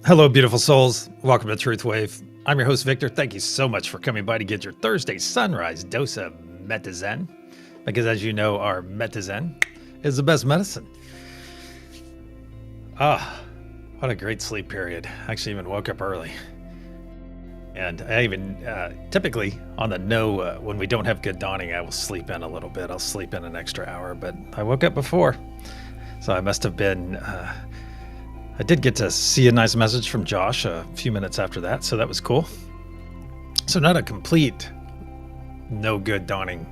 Hello, beautiful souls. Welcome to TruthWave. I'm your host, Victor. Thank you so much for coming by to get your Thursday sunrise dose of Metazen. Because as you know, our Metazen is the best medicine. What a great sleep period. I actually even woke up early. And I even, typically on the when we don't have good dawning, I will sleep in a little bit. I'll sleep in an extra hour, but I woke up before. So I must have been... I did get to see a nice message from Josh a few minutes after that, so that was cool. So not a complete no good dawning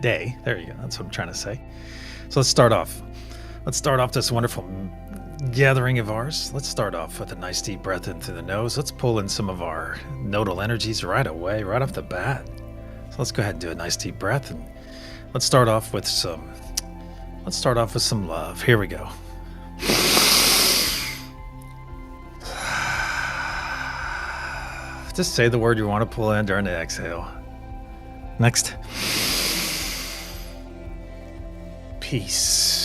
day. There you go. That's what I'm trying to say. So let's start off. Let's start off this wonderful gathering of ours. Let's start off with a nice deep breath in through the nose. Let's pull in some of our nodal energies right away, right off the bat. So let's go ahead and do a nice deep breath, and let's start off with some love. Here we go. Just say the word you want to pull in during the exhale. Next. Peace.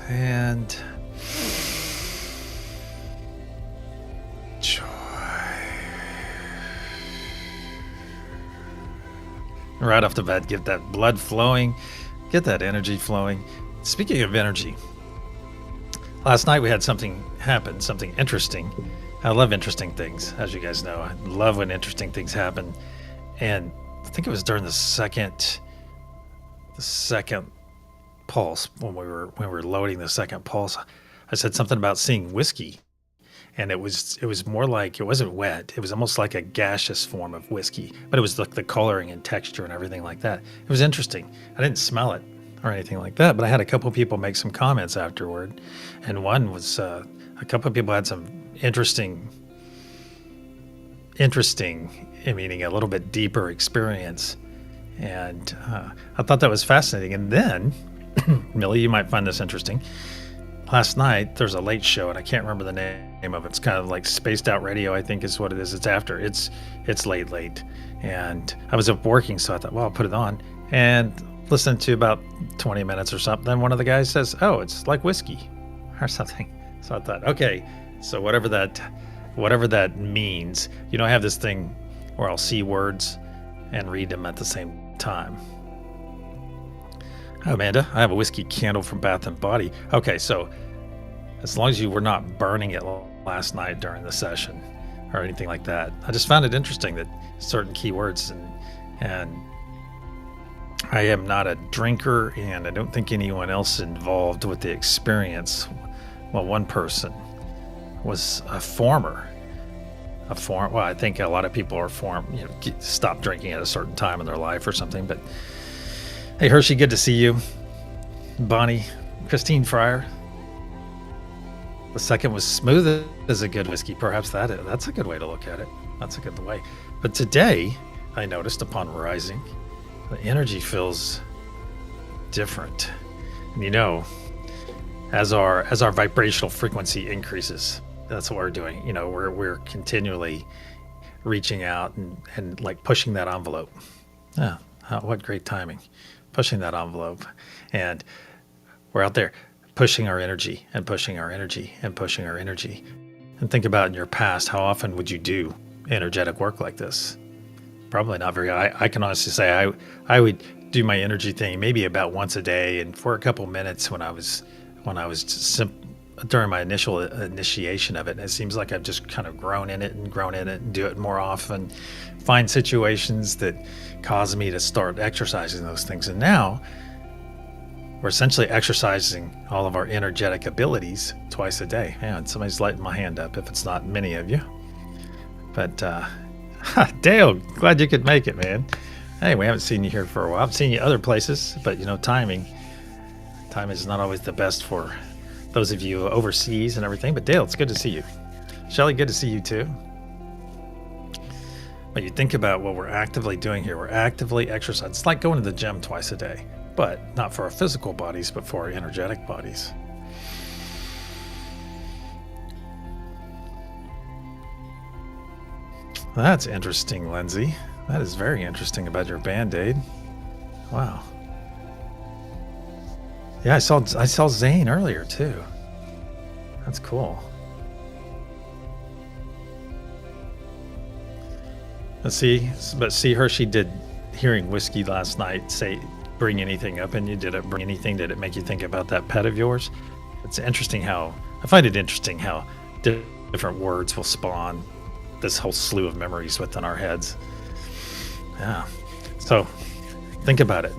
And joy. Right off the bat, get that blood flowing, get that energy flowing. Speaking of energy, last night we had something happen, something interesting. I love interesting things, as you guys know. I love when interesting things happen. And I think it was during the second pulse, when we were loading the second pulse, I said something about seeing whiskey. And it was more like, it wasn't wet. It was almost like a gaseous form of whiskey, but it was like the coloring and texture and everything like that. It was interesting. I didn't smell it or anything like that, but I had a couple of people make some comments afterward, and one was a couple of people had some interesting, meaning a little bit deeper experience, and I thought that was fascinating. And then, Millie, you might find this interesting. Last night there's a late show, and I can't remember the name of it. It's kind of like spaced out radio, I think is what it is. It's after it's late, and I was up working, so I thought, well, I'll put it on and listen to about 20 minutes or something. Then one of the guys says, oh, it's like whiskey or something. So I thought, okay, so whatever that means, I have this thing where I'll see words and read them at the same time. Oh, Amanda, I have a whiskey candle from Bath & Body. Okay, so as long as you were not burning it last night during the session or anything like that, I just found it interesting that certain keywords and I am not a drinker, and I don't think anyone else involved with the experience. Well, one person was a former. Well, I think a lot of people are stop drinking at a certain time in their life or something. But hey, Hershey, good to see you. Bonnie, Christine Fryer. The second was smooth as a good whiskey. Perhaps that's a good way to look at it. That's a good way. But today, I noticed upon rising, the energy feels different. And as our vibrational frequency increases, that's what we're doing. We're continually reaching out and like pushing that envelope. Yeah, what great timing. Pushing that envelope. And we're out there pushing our energy and pushing our energy and pushing our energy. And think about in your past, how often would you do energetic work like this? Probably not very. I can honestly say I would do my energy thing maybe about once a day, and for a couple minutes when I was during my initial initiation of it. And it seems like I've just kind of grown in it and do it more often. Find situations that cause me to start exercising those things, and now we're essentially exercising all of our energetic abilities twice a day. And somebody's lighting my hand up if it's not many of you, but. Dale, glad you could make it, man. Hey, we haven't seen you here for a while. I've seen you other places, but timing is not always the best for those of you overseas and everything. But Dale, it's good to see you. Shelly, good to see you too. But you think about what we're actively doing here. We're actively exercising. It's like going to the gym twice a day, but not for our physical bodies, but for our energetic bodies. That's interesting, Lindsay. That is very interesting about your Band-Aid. Wow. Yeah, I saw Zane earlier too. That's cool. But see her, she did hearing whiskey last night say, bring anything up in you. Did it bring anything? Did it make you think about that pet of yours? It's interesting I find it interesting how different words will spawn this whole slew of memories within our heads. Yeah. So think about it.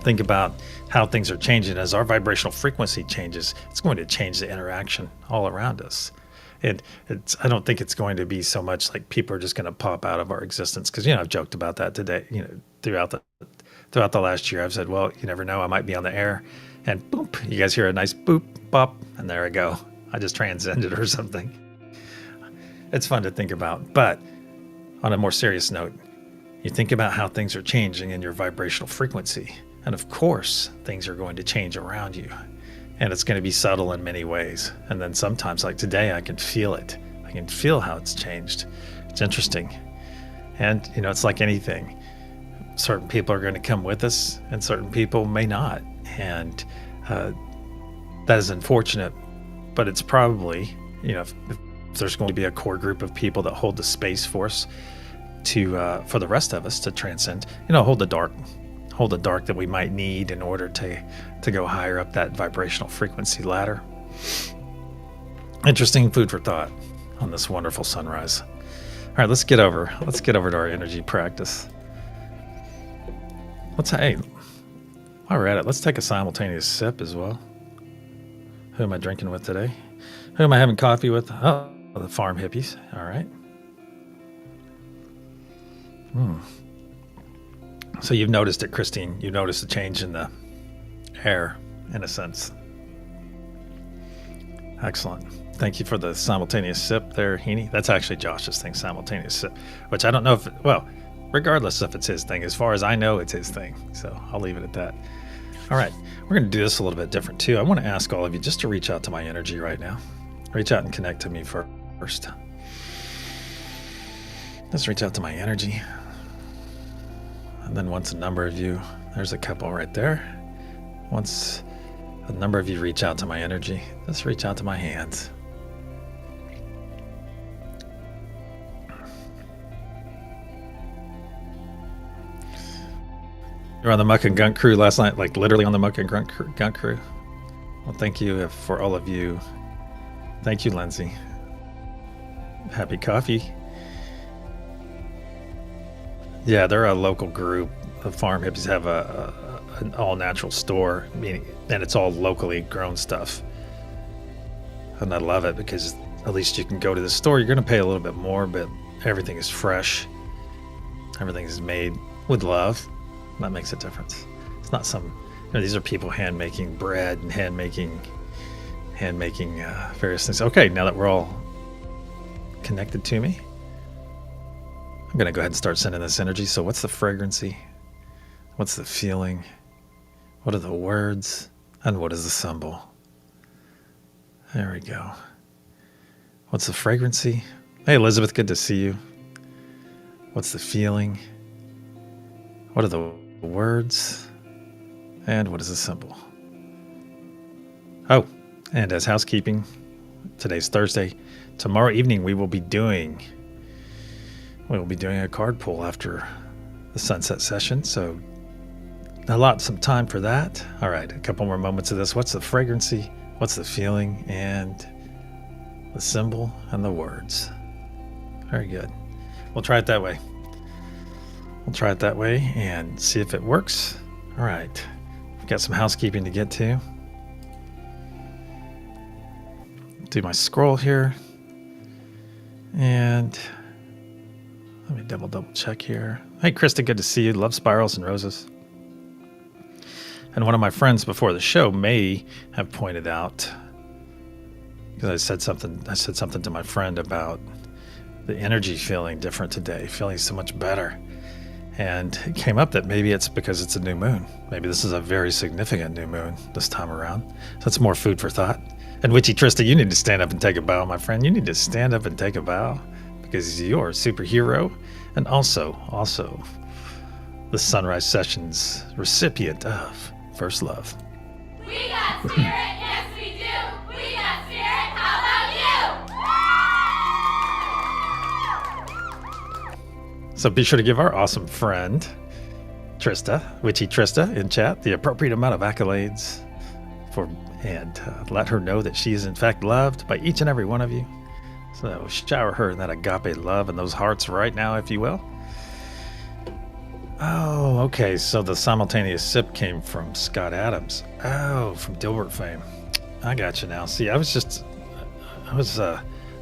Think about how things are changing. As our vibrational frequency changes, it's going to change the interaction all around us. And I don't think it's going to be so much like people are just going to pop out of our existence. Because, I've joked about that today, throughout the last year. I've said, well, you never know, I might be on the air and boop, you guys hear a nice boop, bop, and there I go. I just transcended or something. It's fun to think about. But on a more serious note, you think about how things are changing in your vibrational frequency. And of course, things are going to change around you. And it's going to be subtle in many ways. And then sometimes, like today, I can feel it. I can feel how it's changed. It's interesting. And, it's like anything. Certain people are going to come with us and certain people may not. And that is unfortunate. But it's probably, if there's going to be a core group of people that hold the space for us for the rest of us to transcend, hold the dark that we might need in order to go higher up that vibrational frequency ladder. Interesting food for thought on this wonderful sunrise. All right, let's get over to our energy practice. While we're at it, let's take a simultaneous sip as well. Who am I drinking with today? Who am I having coffee with? Oh, the farm hippies. All right. So you've noticed it, Christine. You noticed a change in the air, in a sense. Excellent. Thank you for the simultaneous sip there, Heaney. That's actually Josh's thing, simultaneous sip, which I don't know regardless if it's his thing. As far as I know, it's his thing. So I'll leave it at that. All right. We're going to do this a little bit different, too. I want to ask all of you just to reach out to my energy right now. Reach out and connect to me first. Let's reach out to my energy. And then once a number of you, there's a couple right there. Once a number of you reach out to my energy, let's reach out to my hands. You were on the Muck and Gunk crew last night, like literally on the Muck and Gunk crew. Well, thank you for all of you. Thank you, Lindsay. Happy coffee. Yeah, they're a local group. The farm hippies have an all-natural store, meaning, and it's all locally grown stuff. And I love it because at least you can go to the store. You're going to pay a little bit more, but everything is fresh. Everything is made with love. That makes a difference. It's not these are people hand-making bread and hand-making various things. Okay, now that we're all connected to me, I'm going to go ahead and start sending this energy. So what's the fragrancy? What's the feeling? What are the words? And what is the symbol? There we go. What's the fragrancy? Hey, Elizabeth, good to see you. What's the feeling? What are the words? And what is the symbol? Oh, and as housekeeping, today's Thursday. Tomorrow evening we will be doing a card pull after the sunset session. So some time for that. All right, a couple more moments of this. What's the fragrancy? What's the feeling? And the symbol and the words. Very good. We'll try it that way. And see if it works. All right. I've got some housekeeping to get to. Do my scroll here. And let me double check here. Hey, Krista, good to see you. Love spirals and roses. And one of my friends before the show may have pointed out, because I said something to my friend about the energy feeling different today, feeling so much better. And it came up that maybe it's because it's a new moon. Maybe this is a very significant new moon this time around. So it's more food for thought. And Witchy Trista, you need to stand up and take a bow, my friend. You need to stand up and take a bow because you're a superhero and also the SunRISE Sessions recipient of First Love. We got spirit, yes we do. We got spirit, how So be sure to give our awesome friend, Witchy Trista, in chat the appropriate amount of accolades and let her know that she is in fact loved by each and every one of you. So shower her in that agape love and those hearts right now, if you will. Oh, okay. So the simultaneous sip came from Scott Adams. Oh, from Dilbert fame. I got you now. See, I was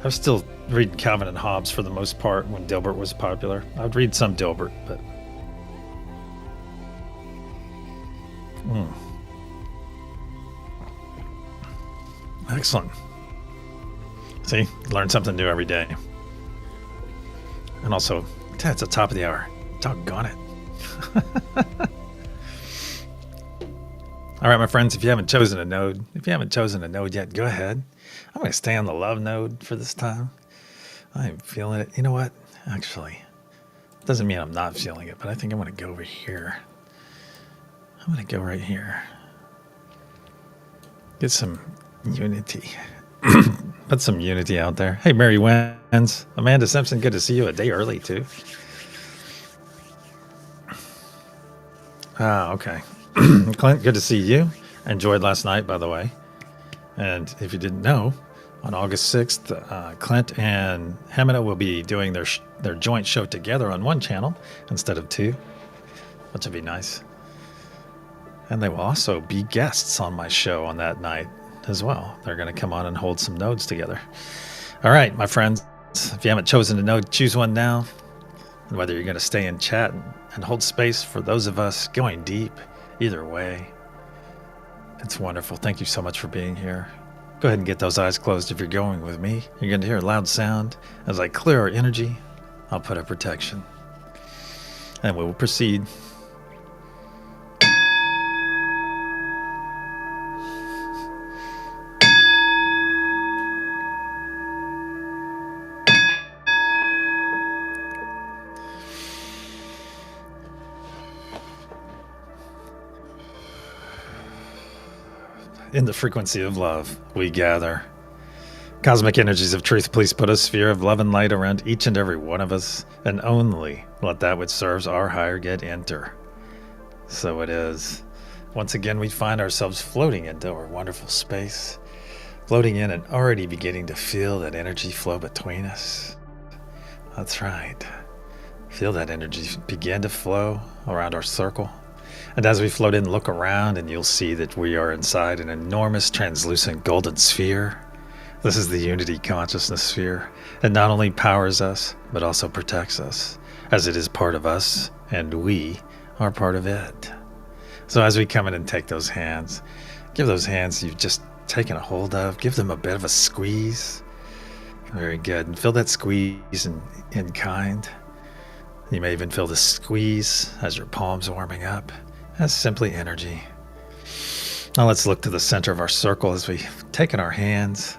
still reading Calvin and Hobbes for the most part when Dilbert was popular. I'd read some Dilbert, but excellent. See, learn something new every day. And also, it's the top of the hour. Doggone it. All right, my friends, if you haven't chosen a node yet, go ahead. I'm going to stay on the love node for this time. I'm feeling it. You know what? Actually, it doesn't mean I'm not feeling it, but I think I'm going to go over here. I'm going to go right here. Get some unity. Put some unity out there. Hey, Mary Wens. Amanda Simpson, good to see you a day early, too. Ah, okay. Clint, good to see you. Enjoyed last night, by the way. And if you didn't know, on August 6th, Clint and Hemina will be doing their joint show together on one channel instead of two, which would be nice. And they will also be guests on my show on that night as well. They're going to come on and hold some nodes together. All right, my friends, if you haven't chosen a node, choose one now. And whether you're going to stay in chat and hold space for those of us going deep, either way, it's wonderful. Thank you so much for being here. Go ahead and get those eyes closed if you're going with me. You're going to hear a loud sound. As I clear our energy, I'll put a protection. And we will proceed. In the frequency of love, we gather. Cosmic energies of truth, please put a sphere of love and light around each and every one of us, and only let that which serves our higher good enter. So it is. Once again, we find ourselves floating into our wonderful space, floating in and already beginning to feel that energy flow between us. That's right. Feel that energy begin to flow around our circle. And as we float in, look around and you'll see that we are inside an enormous translucent golden sphere. This is the unity consciousness sphere. It not only powers us, but also protects us, as it is part of us and we are part of it. So as we come in and take those hands, give those hands you've just taken a hold of, give them a bit of a squeeze. Very good. And feel that squeeze in kind. You may even feel the squeeze as your palms are warming up. That's simply energy. Now let's look to the center of our circle as we've taken our hands,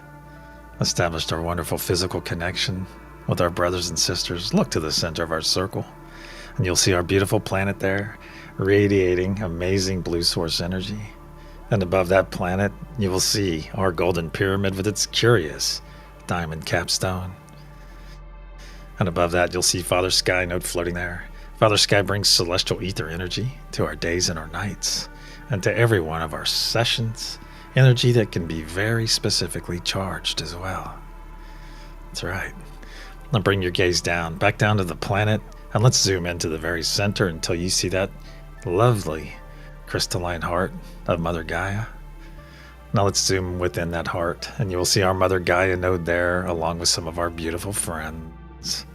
established our wonderful physical connection with our brothers and sisters. Look to the center of our circle, and you'll see our beautiful planet there, radiating amazing blue source energy. And above that planet, you will see our golden pyramid with its curious diamond capstone. And above that, you'll see Father Sky node floating there. Father Sky brings celestial ether energy to our days and our nights, and to every one of our sessions, energy that can be very specifically charged as well. That's right. Now bring your gaze down, back down to the planet, and let's zoom into the very center until you see that lovely crystalline heart of Mother Gaia. Now let's zoom within that heart, and you will see our Mother Gaia node there, along with some of our beautiful friends.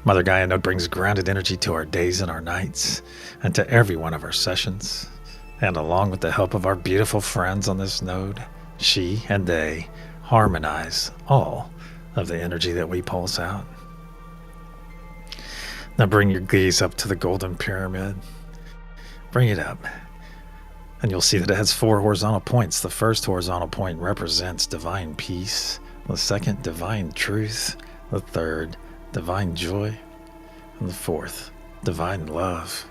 Mother Gaia node brings grounded energy to our days and our nights, and to every one of our sessions. And along with the help of our beautiful friends on this node, she and they harmonize all of the energy that we pulse out. Now bring your gaze up to the golden pyramid. Bring it up. And you'll see that it has 4 horizontal points. The first horizontal point represents divine peace. The second, divine truth. The third, divine joy. And the fourth, divine love.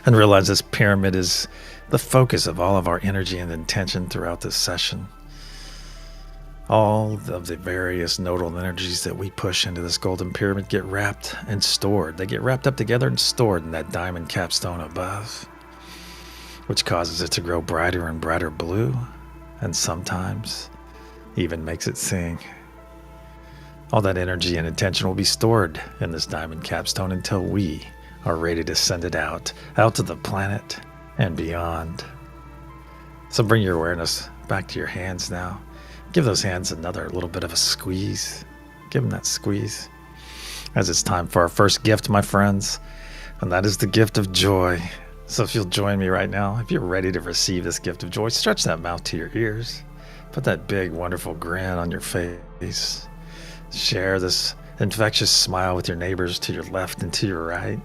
And realize this pyramid is the focus of all of our energy and intention throughout this session. All of the various nodal energies that we push into this golden pyramid get wrapped and stored. They get wrapped up together and stored in that diamond capstone above, which causes it to grow brighter and brighter blue, and sometimes even makes it sing. All that energy and intention will be stored in this diamond capstone until we are ready to send it out to the planet and beyond. So bring your awareness back to your hands now. Give those hands another little bit of a squeeze. Give them that squeeze. As it's time for our first gift, my friends, and that is the gift of joy. So if you'll join me right now, if you're ready to receive this gift of joy, stretch that mouth to your ears. Put that big, wonderful grin on your face. Share this infectious smile with your neighbors to your left and to your right.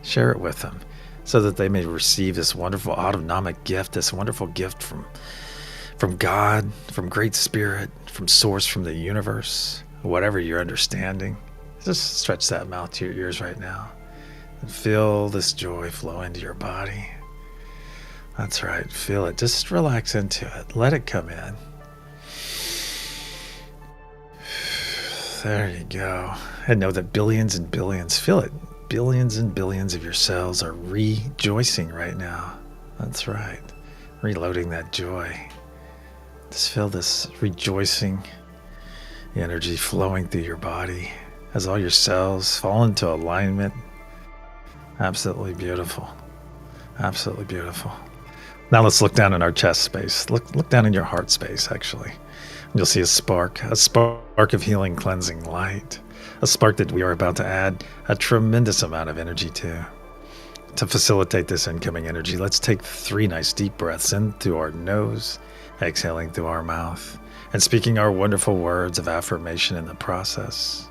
Share it with them so that they may receive this wonderful autonomic gift, this wonderful gift from God, from Great Spirit, from Source, from the universe, whatever you're understanding. Just stretch that mouth to your ears right now and feel this joy flow into your body. That's right, feel it. Just relax into it. Let it come in. There you go. And know that billions and billions, feel it, billions and billions of your cells are rejoicing right now. That's right. Reloading that joy. Just feel this rejoicing energy flowing through your body as all your cells fall into alignment. Absolutely beautiful. Absolutely beautiful. Now let's look down in our chest space. Look down in your heart space, actually. You'll see a spark of healing, cleansing light, a spark that we are about to add a tremendous amount of energy to. To facilitate this incoming energy, let's take 3 nice deep breaths in through our nose, exhaling through our mouth, and speaking our wonderful words of affirmation in the process.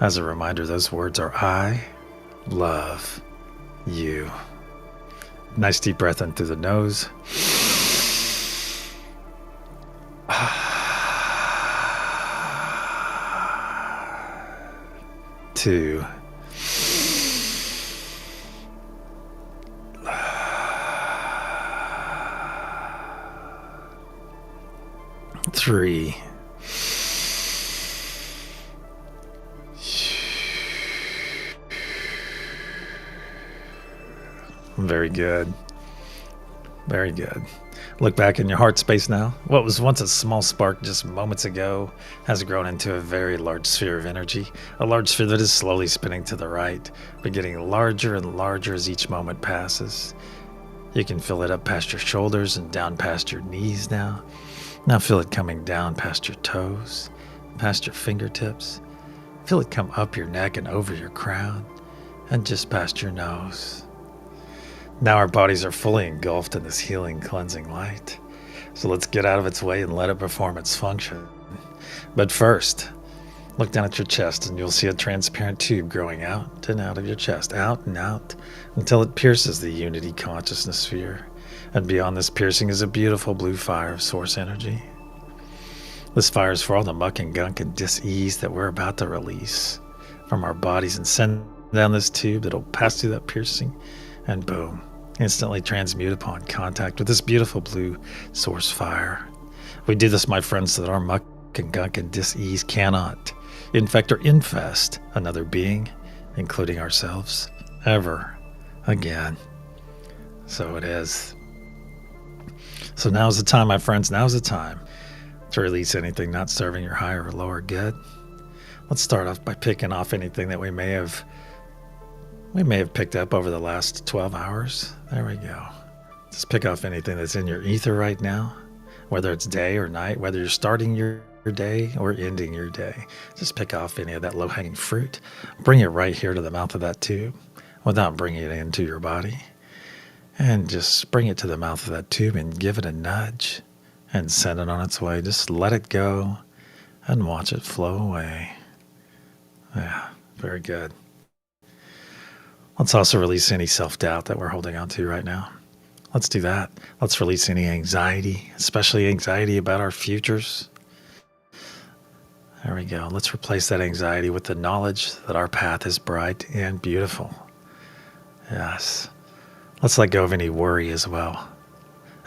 As a reminder, those words are I love you. Nice deep breath in through the nose. 2. 3. Very good. Very good. Look back in your heart space now. What was once a small spark just moments ago has grown into a very large sphere of energy, a large sphere that is slowly spinning to the right, but getting larger and larger as each moment passes. You can feel it up past your shoulders and down past your knees now. Now feel it coming down past your toes, past your fingertips. Feel it come up your neck and over your crown, and just past your nose. Now our bodies are fully engulfed in this healing, cleansing light. So let's get out of its way and let it perform its function. But first, look down at your chest and you'll see a transparent tube growing out and out of your chest, out and out, until it pierces the unity consciousness sphere. And beyond this piercing is a beautiful blue fire of source energy. This fire is for all the muck and gunk and dis-ease that we're about to release from our bodies and send down this tube that'll pass through that piercing and boom, instantly transmute upon contact with this beautiful blue source fire. We do this, my friends, so that our muck and gunk and dis-ease cannot infect or infest another being, including ourselves, ever again. So it is. So now's the time, my friends, now's the time to release anything not serving your higher or lower good. Let's start off by picking off anything that we may have picked up over the last 12 hours. There we go. Just pick off anything that's in your ether right now, whether it's day or night, whether you're starting your day or ending your day. Just pick off any of that low-hanging fruit. Bring it right here to the mouth of that tube without bringing it into your body. And just bring it to the mouth of that tube and give it a nudge and send it on its way. Just let it go and watch it flow away. Yeah, very good. Let's also release any self-doubt that we're holding on to right now. Let's do that. Let's release any anxiety, especially anxiety about our futures. There we go. Let's replace that anxiety with the knowledge that our path is bright and beautiful. Yes. Let's let go of any worry as well,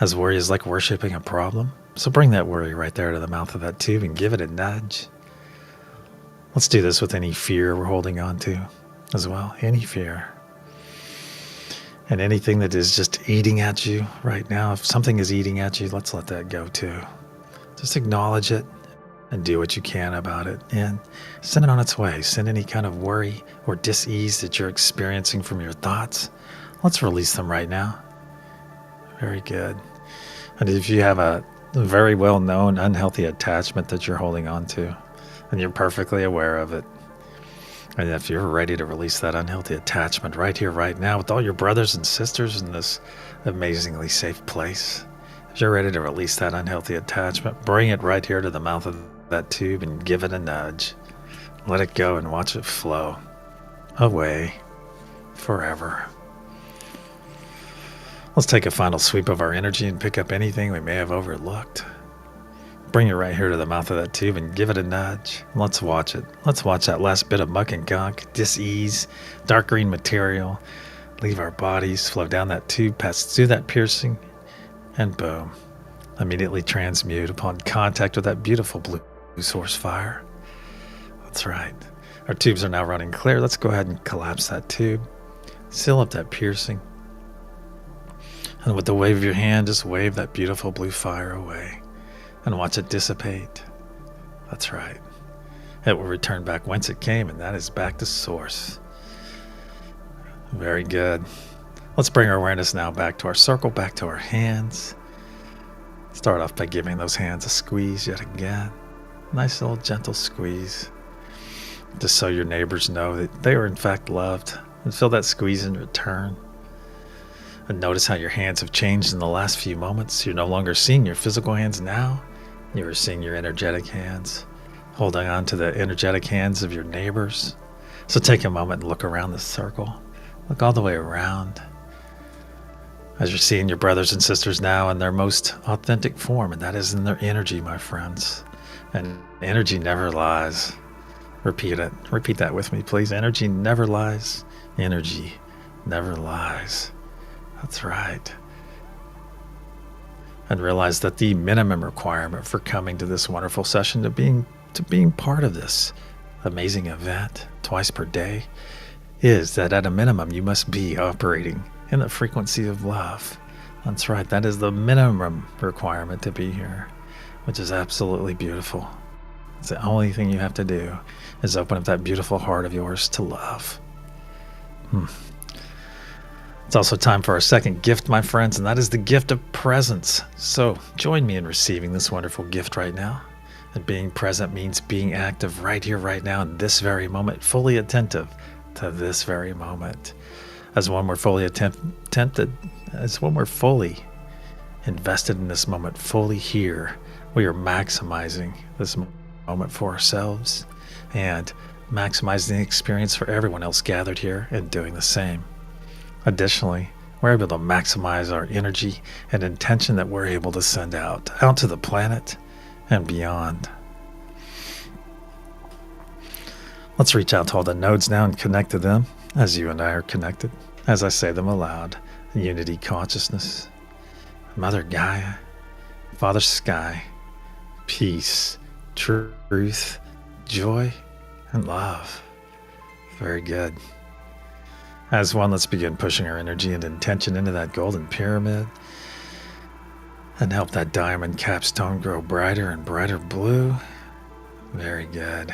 as worry is like worshiping a problem So bring that worry right there to the mouth of that tube and give it a nudge. Let's do this with any fear we're holding on to as well. Any fear. And anything that is just eating at you right now. If something is eating at you, let's let that go too. Just acknowledge it and do what you can about it. And send it on its way. Send any kind of worry or dis-ease that you're experiencing from your thoughts. Let's release them right now. Very good. And if you have a very well-known unhealthy attachment that you're holding on to, and you're perfectly aware of it, and if you're ready to release that unhealthy attachment right here, right now, with all your brothers and sisters in this amazingly safe place, if you're ready to release that unhealthy attachment, bring it right here to the mouth of that tube and give it a nudge. Let it go and watch it flow away forever. Let's take a final sweep of our energy and pick up anything we may have overlooked. Bring it right here to the mouth of that tube and give it a nudge. Let's watch it. Let's watch that last bit of muck and gunk, dis-ease, dark green material, leave our bodies, flow down that tube, pass through that piercing, and boom, immediately transmute upon contact with that beautiful blue source fire. That's right. Our tubes are now running clear. Let's go ahead and collapse that tube, seal up that piercing, and with the wave of your hand, just wave that beautiful blue fire away and watch it dissipate. That's right. It will return back whence it came, and that is back to source. Very good. Let's bring our awareness now back to our circle, back to our hands. Start off by giving those hands a squeeze yet again. Nice little gentle squeeze. Just so your neighbors know that they are in fact loved, and feel that squeeze in return. And notice how your hands have changed in the last few moments. You're no longer seeing your physical hands now. You are seeing your energetic hands, holding on to the energetic hands of your neighbors. So take a moment and look around the circle. Look all the way around. As you're seeing your brothers and sisters now in their most authentic form, and that is in their energy, my friends. And energy never lies. Repeat it. Repeat that with me, please. Energy never lies. Energy never lies. That's right. And realize that the minimum requirement for coming to this wonderful session, to being part of this amazing event twice per day, is that at a minimum you must be operating in the frequency of love. That's right. That is the minimum requirement to be here, which is absolutely beautiful. It's the only thing you have to do is open up that beautiful heart of yours to love. It's also time for our second gift, my friends, and that is the gift of presence. So join me in receiving this wonderful gift right now. And being present means being active right here, right now, in this very moment, fully attentive to this very moment. As one we're fully as one we're fully invested in this moment, fully here, we are maximizing this moment for ourselves and maximizing the experience for everyone else gathered here and doing the same. Additionally, we're able to maximize our energy and intention that we're able to send out to the planet and beyond. Let's reach out to all the nodes now and connect to them as you and I are connected. As I say them aloud, unity consciousness, Mother Gaia, Father Sky, peace, truth, joy, and love. Very good. As one, let's begin pushing our energy and intention into that golden pyramid and help that diamond capstone grow brighter and brighter blue. Very good.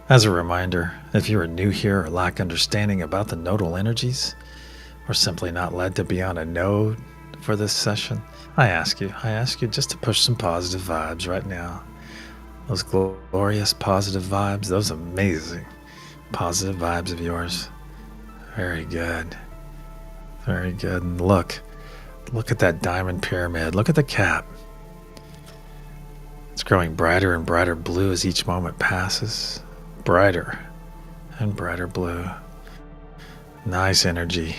As a reminder, if you are new here or lack understanding about the nodal energies, or simply not led to be on a node for this session, I ask you just to push some positive vibes right now. Those glorious positive vibes, those amazing positive vibes of yours. Very good. Very good. And look at that diamond pyramid. Look at the cap. It's growing brighter and brighter blue as each moment passes. Brighter and brighter blue. Nice energy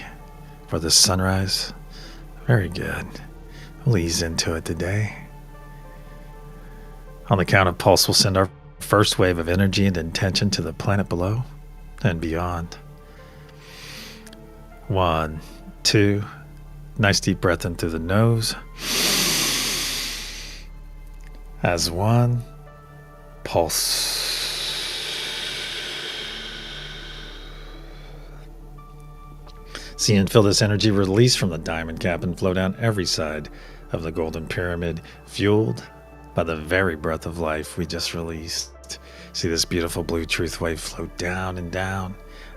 for the sunrise. Very good. We'll ease into it today. On the count of pulse, we'll send our first wave of energy and intention to the planet below and beyond. 1, 2, nice deep breath in through the nose. as one pulse. See and feel this energy release from the diamond cap and flow down every side of the golden pyramid, fueled by the very breath of life we just released. See this beautiful blue truth wave flow down and down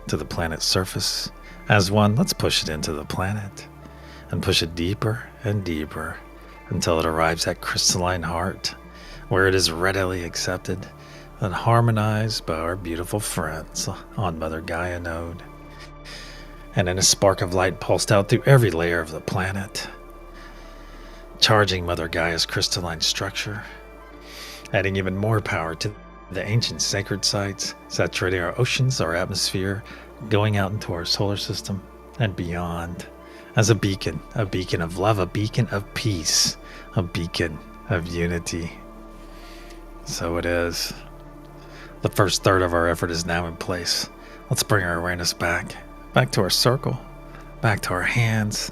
to the planet's surface. As one, let's push it into the planet and push it deeper and deeper until it arrives at crystalline heart, where it is readily accepted and harmonized by our beautiful friends on Mother Gaia node. And then a spark of light pulsed out through every layer of the planet, charging Mother Gaia's crystalline structure, adding even more power to the ancient sacred sites, saturating our oceans, our atmosphere, going out into our solar system and beyond, as a beacon of love, a beacon of peace, a beacon of unity. So it is. The first third of our effort is now in place. Let's bring our awareness back to our circle, back to our hands.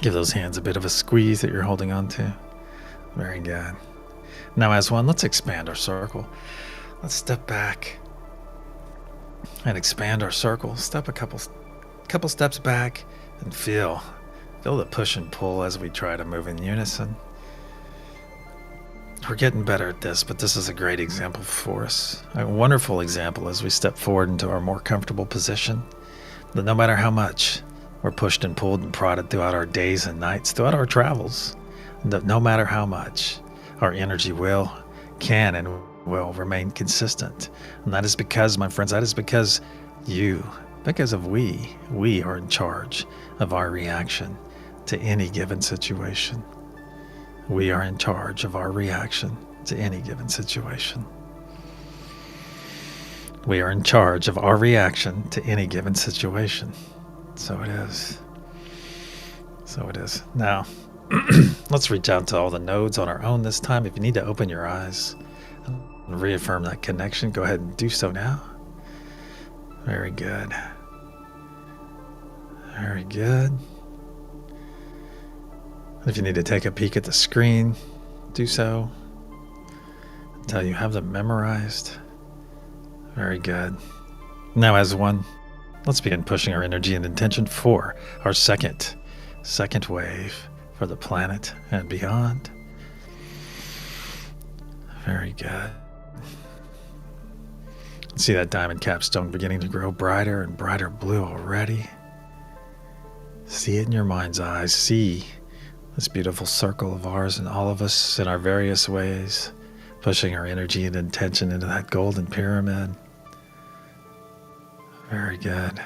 Give those hands a bit of a squeeze that you're holding on to. Very good. Now as one, let's expand our circle. Let's step back and expand our circle. Step a couple steps back and feel the push and pull as we try to move in unison. We're getting better at this, but this is a great example for us. A wonderful example as we step forward into our more comfortable position. That no matter how much we're pushed and pulled and prodded throughout our days and nights, throughout our travels, that no matter how much, our energy can and will remain consistent. And that is because, my friends, because we are in charge of our reaction to any given situation. We are in charge of our reaction to any given situation. We are in charge of our reaction to any given situation. So it is. So it is. Now, let's reach out to all the nodes on our own this time. If you need to open your eyes and reaffirm that connection, go ahead and do so now. Very good. Very good. If you need to take a peek at the screen, do so until you have them memorized. Very good. Now as one, let's begin pushing our energy and intention for our second wave for the planet and beyond. Very good. See that diamond capstone beginning to grow brighter and brighter blue already. See it in your mind's eye. See this beautiful circle of ours and all of us in our various ways, pushing our energy and intention into that golden pyramid. Very good.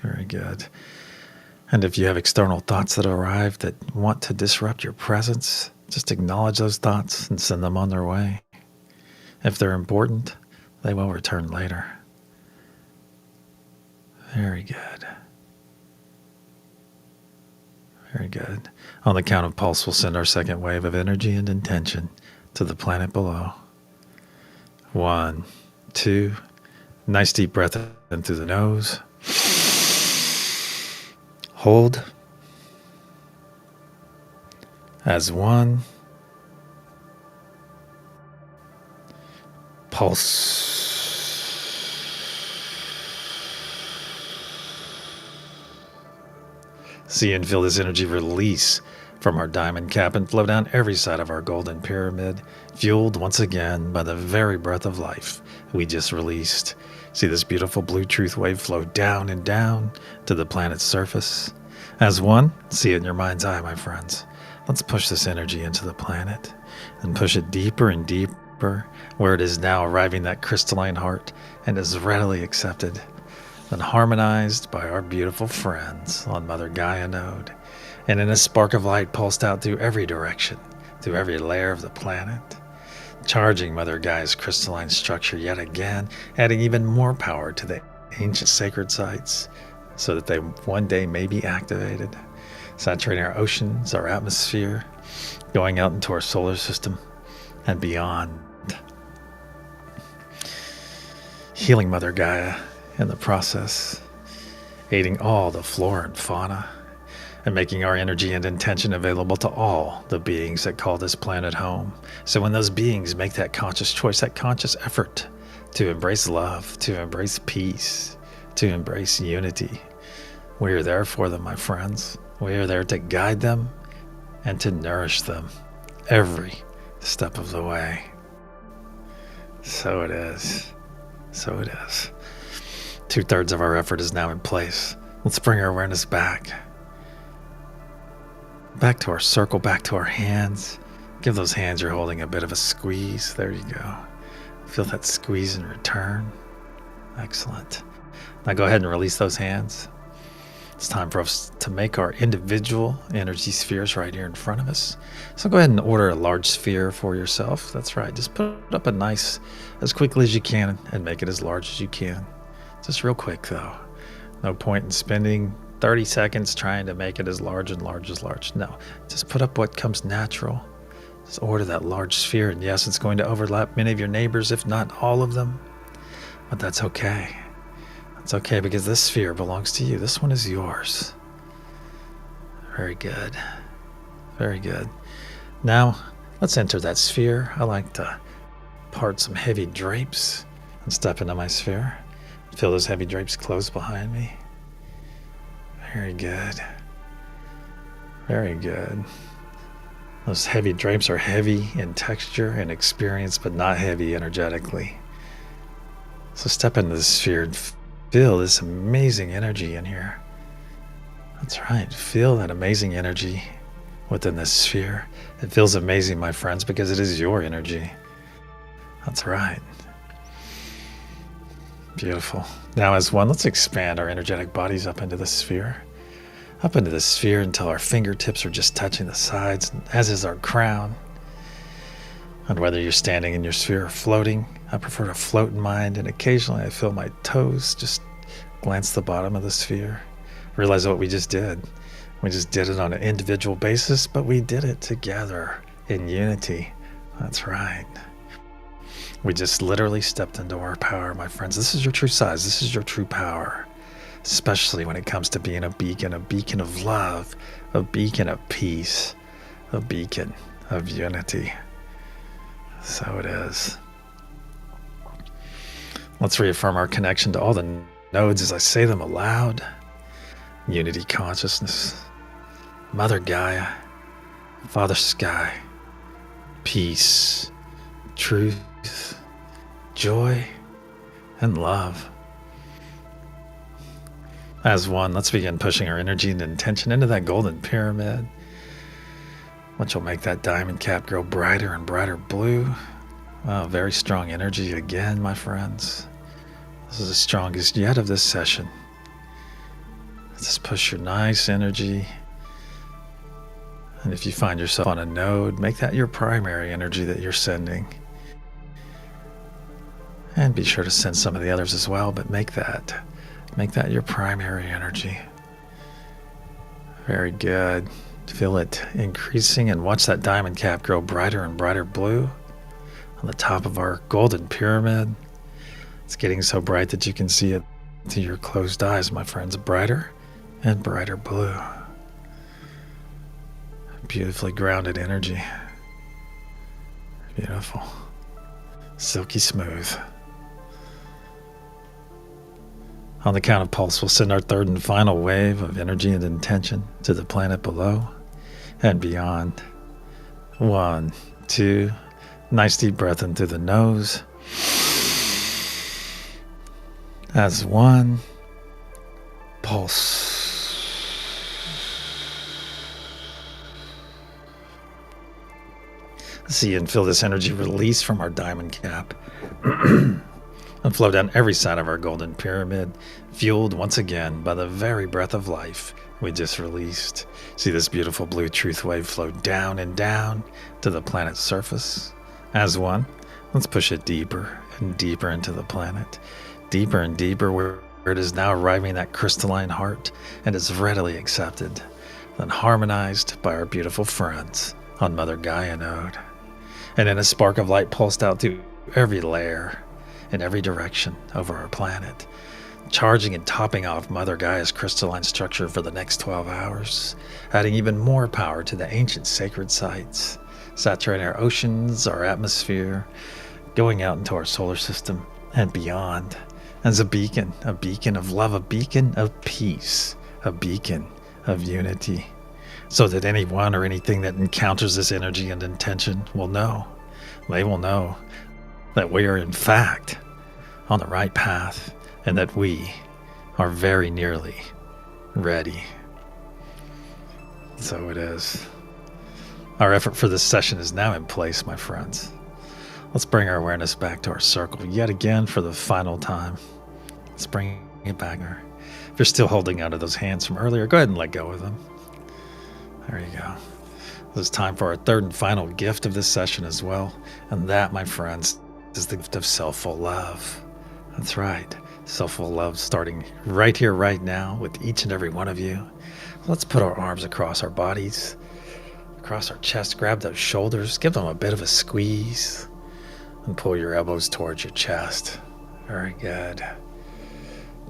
Very good. And if you have external thoughts that arrive that want to disrupt your presence, just acknowledge those thoughts and send them on their way. If they're important, they will return later. Very good. Very good. On the count of pulse, we'll send our second wave of energy and intention to the planet below. 1, 2. Nice deep breath in through the nose. Hold. As one. Pulse. See and feel this energy release from our diamond cap and flow down every side of our golden pyramid, fueled once again by the very breath of life we just released. See this beautiful blue truth wave flow down and down to the planet's surface. As one, see it in your mind's eye, my friends. Let's push this energy into the planet and push it deeper and deeper, where it is now arriving at crystalline heart and is readily accepted and harmonized by our beautiful friends on Mother Gaia node. And in a spark of light pulsed out through every direction, through every layer of the planet, charging Mother Gaia's crystalline structure yet again, adding even more power to the ancient sacred sites so that they one day may be activated, saturating our oceans, our atmosphere, going out into our solar system and beyond. Healing Mother Gaia in the process, aiding all the flora and fauna, and making our energy and intention available to all the beings that call this planet home. So when those beings make that conscious choice, that conscious effort to embrace love, to embrace peace, to embrace unity, we are there for them, my friends. We are there to guide them and to nourish them every step of the way. So it is. So it is. 2/3 of our effort is now in place. Let's bring our awareness back. Back to our circle, back to our hands. Give those hands you're holding a bit of a squeeze. There you go. Feel that squeeze in return. Excellent. Now go ahead and release those hands. It's time for us to make our individual energy spheres right here in front of us. So go ahead and order a large sphere for yourself. That's right. Just put up a nice, as quickly as you can, and make it as large as you can. Just real quick though. No point in spending 30 seconds trying to make it as large and large as large. No, just put up what comes natural. Just order that large sphere. And yes, it's going to overlap many of your neighbors, if not all of them. But that's okay. It's okay, because this sphere belongs to you. This one is yours. Very good. Very good. Now, let's enter that sphere. I like to part some heavy drapes and step into my sphere. Feel those heavy drapes close behind me. Very good. Very good. Those heavy drapes are heavy in texture and experience, but not heavy energetically. So step into this sphere and feel this amazing energy in here. That's right. Feel that amazing energy within this sphere. It feels amazing, my friends, because it is your energy. That's right. Beautiful. Now as one, let's expand our energetic bodies up into the sphere. Up into the sphere until our fingertips are just touching the sides, as is our crown. And whether you're standing in your sphere or floating, I prefer to float in mine, and occasionally I feel my toes just glance the bottom of the sphere. Realize what we just did. We just did it on an individual basis, but we did it together in unity. That's right. We just literally stepped into our power, my friends. This is your true size. This is your true power, especially when it comes to being a beacon of love, a beacon of peace, a beacon of unity. So it is. Let's reaffirm our connection to all the nodes as I say them aloud. Unity consciousness, Mother Gaia, Father Sky, peace, truth, joy, and love. As one, let's begin pushing our energy and intention into that golden pyramid, which will make that diamond cap grow brighter and brighter blue. Wow, very strong energy again, my friends. This is the strongest yet of this session. Just push your nice energy. And if you find yourself on a node, make that your primary energy that you're sending. And be sure to send some of the others as well, but make that your primary energy. Very good. Feel it increasing, and watch that diamond cap grow brighter and brighter blue on the top of our golden pyramid. It's getting so bright that you can see it through your closed eyes, my friends. Brighter and brighter blue. Beautifully grounded energy. Beautiful. Silky smooth. On the count of pulse, we'll send our third and final wave of energy and intention to the planet below and beyond. 1, 2, nice deep breath in through the nose. As one, pulse. See and feel this energy release from our diamond cap and flow down every side of our golden pyramid, fueled once again by the very breath of life we just released. See this beautiful blue truth wave flow down and down to the planet's surface. As one, let's push it deeper and deeper into the planet, deeper and deeper, where it is now arriving at that crystalline heart and is readily accepted, then harmonized by our beautiful friends on Mother Gaia node. And then a spark of light pulsed out through every layer in every direction over our planet, charging and topping off Mother Gaia's crystalline structure for the next 12 hours, adding even more power to the ancient sacred sites, saturating our oceans, our atmosphere, going out into our solar system and beyond as a beacon of love, a beacon of peace, a beacon of unity, so that anyone or anything that encounters this energy and intention will know, they will know that we are in fact on the right path and that we are very nearly ready. So it is. Our effort for this session is now in place, my friends. Let's bring our awareness back to our circle yet again for the final time. Let's bring it back. If you're still holding onto those hands from earlier, go ahead and let go of them. There you go. It's time for our third and final gift of this session as well. And that, my friends, is the gift of self-full love. That's right. Self-full love starting right here, right now with each and every one of you. Let's put our arms across our bodies, across our chest, grab those shoulders, give them a bit of a squeeze, and pull your elbows towards your chest. Very good.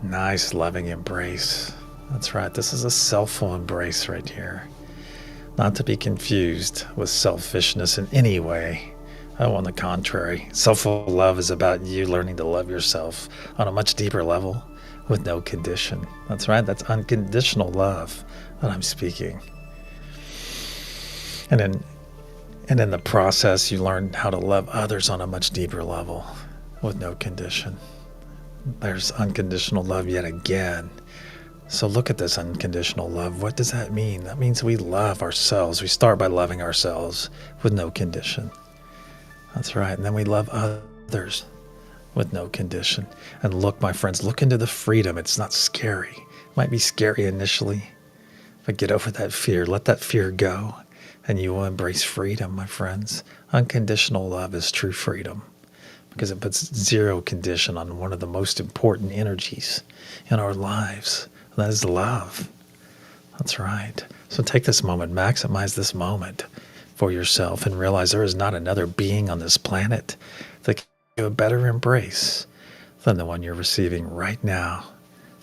Nice, loving embrace. That's right. This is a self-full embrace right here. Not to be confused with selfishness in any way. Oh, on the contrary, self-full love is about you learning to love yourself on a much deeper level with no condition. That's right. That's unconditional love that I'm speaking. And in the process, you learn how to love others on a much deeper level with no condition. There's unconditional love yet again. So look at this unconditional love. What does that mean? That means we love ourselves. We start by loving ourselves with no condition. That's right. And then we love others with no condition. And look, my friends, look into the freedom. It's not scary. It might be scary initially, but get over that fear. Let that fear go, and you will embrace freedom, my friends. Unconditional love is true freedom because it puts zero condition on one of the most important energies in our lives. And that is love. That's right. So take this moment, maximize this moment for yourself, and realize there is not another being on this planet that can give a better embrace than the one you're receiving right now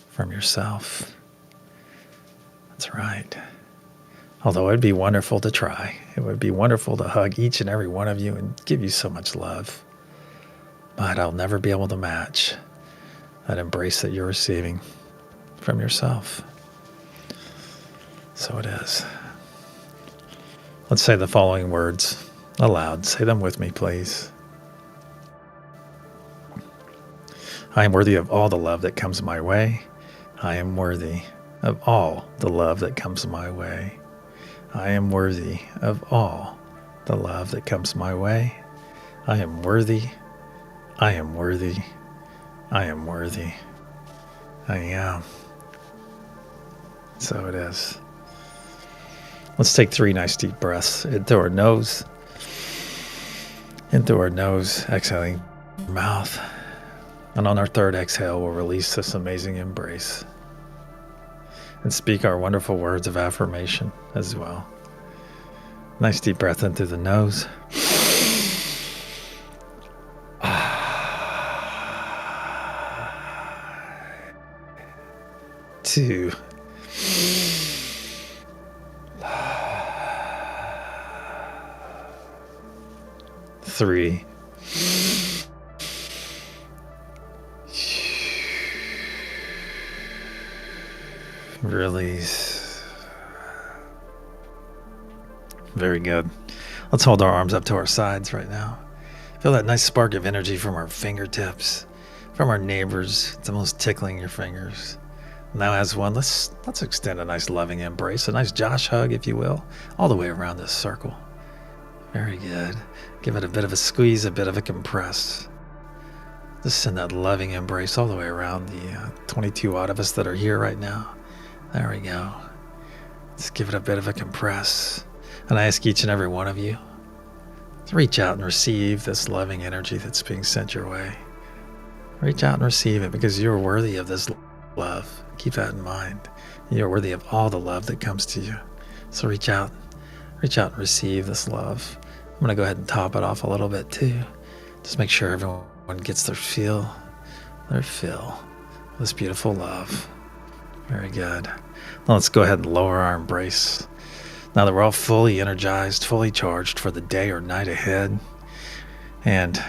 from yourself. That's right. Although it'd be wonderful to try. It would be wonderful to hug each and every one of you and give you so much love. But I'll never be able to match that embrace that you're receiving from yourself. So it is. Let's say the following words aloud. Say them with me, please. I am worthy of all the love that comes my way. I am worthy of all the love that comes my way. I am worthy of all the love that comes my way. I am worthy. I am worthy. I am worthy. I am. So it is. Let's take 3 nice deep breaths in through our nose. In through our nose, exhaling mouth. And on our third exhale, we'll release this amazing embrace and speak our wonderful words of affirmation as well. Nice deep breath in through the nose. 2. 3. Release. Very good. Let's hold our arms up to our sides right now. Feel that nice spark of energy from our fingertips, from our neighbors. It's almost tickling your fingers. Now as one, let's extend a nice loving embrace, a nice Josh hug, if you will, all the way around this circle. Very good. Give it a bit of a squeeze, a bit of a compress. Just send that loving embrace all the way around the 22 odd of us that are here right now. There we go. Just give it a bit of a compress. And I ask each and every one of you to reach out and receive this loving energy that's being sent your way. Reach out and receive it because you're worthy of this love. Keep that in mind. You're worthy of all the love that comes to you. So reach out and receive this love. I'm going to go ahead and top it off a little bit too. Just make sure everyone gets their fill this beautiful love. Very good. Now let's go ahead and lower our embrace. Now that we're all fully energized, fully charged for the day or night ahead, and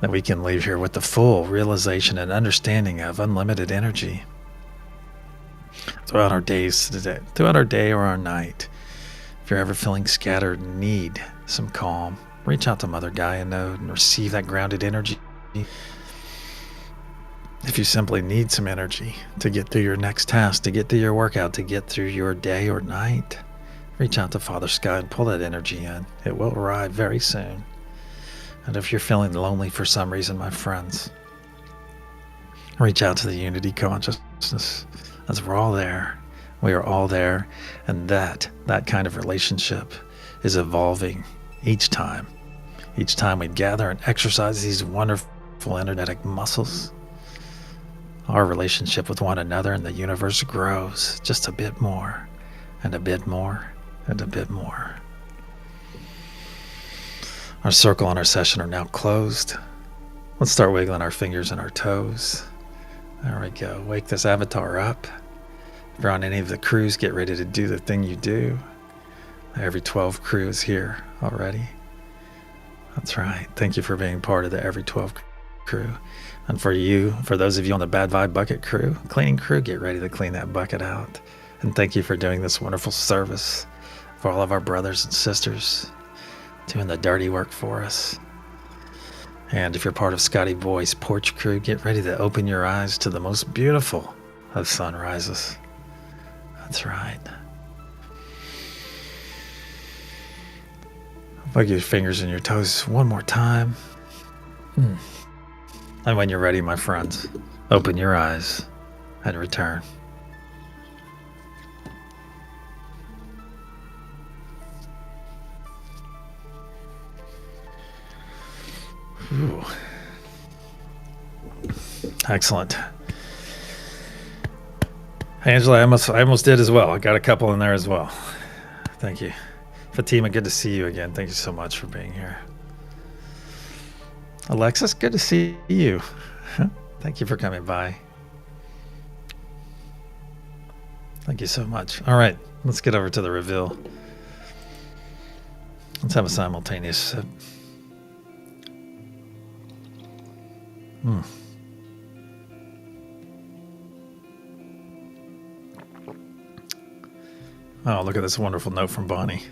that we can leave here with the full realization and understanding of unlimited energy throughout our days today, throughout our day or our night. If you're ever feeling scattered and need some calm, reach out to Mother Gaia Node and receive that grounded energy. If you simply need some energy to get through your next task, to get through your workout, to get through your day or night, reach out to Father Sky and pull that energy in. It will arrive very soon. And if you're feeling lonely for some reason, my friends, reach out to the unity consciousness, as we're all there. We are all there, and that kind of relationship is evolving each time. Each time we gather and exercise these wonderful energetic muscles, our relationship with one another and the universe grows just a bit more, and a bit more, and a bit more. Our circle and our session are now closed. Let's start wiggling our fingers and our toes. There we go. Wake this avatar up. If you're on any of the crews, get ready to do the thing you do. Every 12 crew is here already. That's right. Thank you for being part of the Every 12 crew. And for those of you on the Bad Vibe Bucket crew, cleaning crew, get ready to clean that bucket out. And thank you for doing this wonderful service for all of our brothers and sisters doing the dirty work for us. And if you're part of Scotty Boy's porch crew, get ready to open your eyes to the most beautiful of sunrises. That's right. Wiggle your fingers and your toes one more time. And when you're ready, my friends, open your eyes and return. Ooh. Excellent. Angela, I almost did as well. I got a couple in there as well. Thank you. Fatima, good to see you again. Thank you so much for being here. Alexis, good to see you. Thank you for coming by. Thank you so much. All right, let's get over to the reveal. Let's have a simultaneous sip. Oh, look at this wonderful note from Bonnie.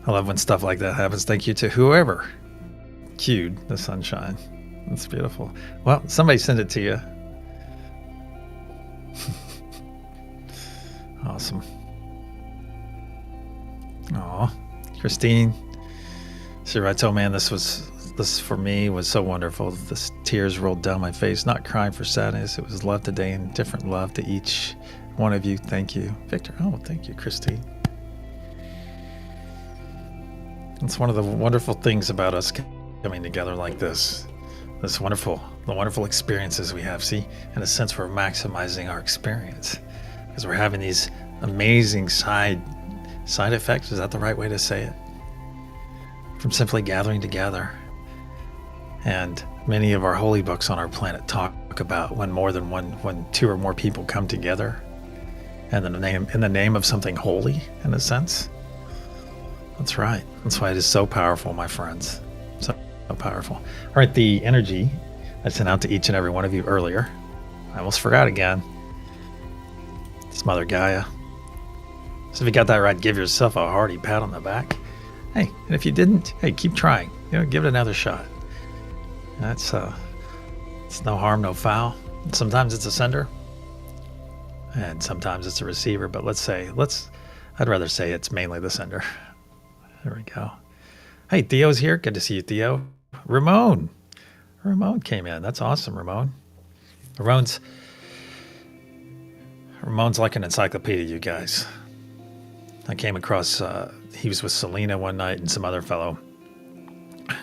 I love when stuff like that happens. Thank you to whoever cued the sunshine. That's beautiful. Well, somebody sent it to you. Awesome. Aw, Christine. She writes, "Oh man, this for me was so wonderful. The tears rolled down my face, not crying for sadness. It was love today and different love to each one of you. Thank you, Victor." Oh, thank you, Christine. It's one of the wonderful things about us coming together like this. The wonderful experiences we have. See, in a sense, we're maximizing our experience because we're having these amazing side effects. Is that the right way to say it? From simply gathering together. And many of our holy books on our planet talk about when two or more people come together, and in the name of something holy, in a sense. That's right. That's why it is so powerful, my friends. So powerful. All right, the energy I sent out to each and every one of you earlier. I almost forgot again. It's Mother Gaia. So if you got that right, give yourself a hearty pat on the back. Hey, and if you didn't, hey, keep trying. Give it another shot. That's it's no harm, no foul. Sometimes it's a sender, and sometimes it's a receiver. But I'd rather say it's mainly the sender. There we go. Hey, Theo's here. Good to see you, Theo. Ramon came in. That's awesome, Ramon. Ramon's like an encyclopedia, you guys. I came across, he was with Selena one night and some other fellow.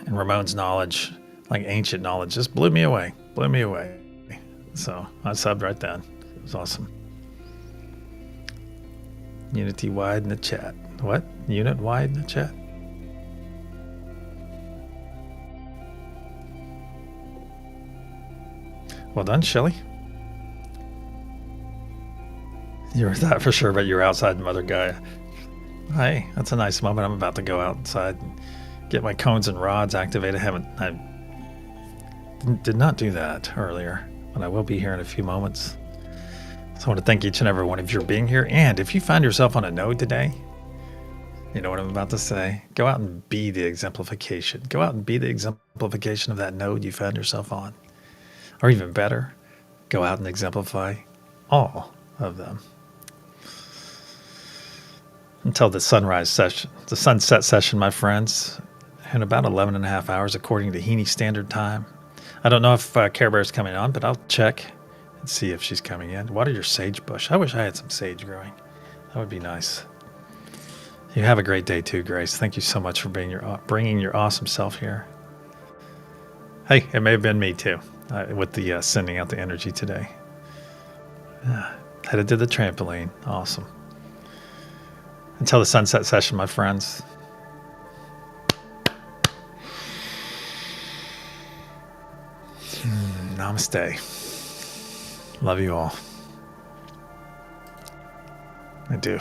And Ramon's knowledge, like ancient knowledge, just blew me away. So I subbed right then. It was awesome. Unity wide in the chat. What? Unit wide in the chat? Well done, Shelly. You were that for sure, but you were outside Mother Gaia. Hey, that's a nice moment. I'm about to go outside and get my cones and rods activated. I did not do that earlier, but I will be here in a few moments. So I want to thank each and every one of you for being here. And if you find yourself on a node today, you know what I'm about to say. Go out and be the exemplification. Go out and be the exemplification of that node you found yourself on. Or even better, go out and exemplify all of them. Until the sunrise session, the sunset session, my friends, in about 11 and a half hours, according to Heaney Standard Time. I don't know if Care Bear's coming on, but I'll check and see if she's coming in. Water your sage bush. I wish I had some sage growing. That would be nice. You have a great day too, Grace. Thank you so much for bringing your awesome self here. Hey, it may have been me too, with the sending out the energy today. Headed to the trampoline. Awesome. Until the sunset session, my friends. Namaste. Love you all. I do.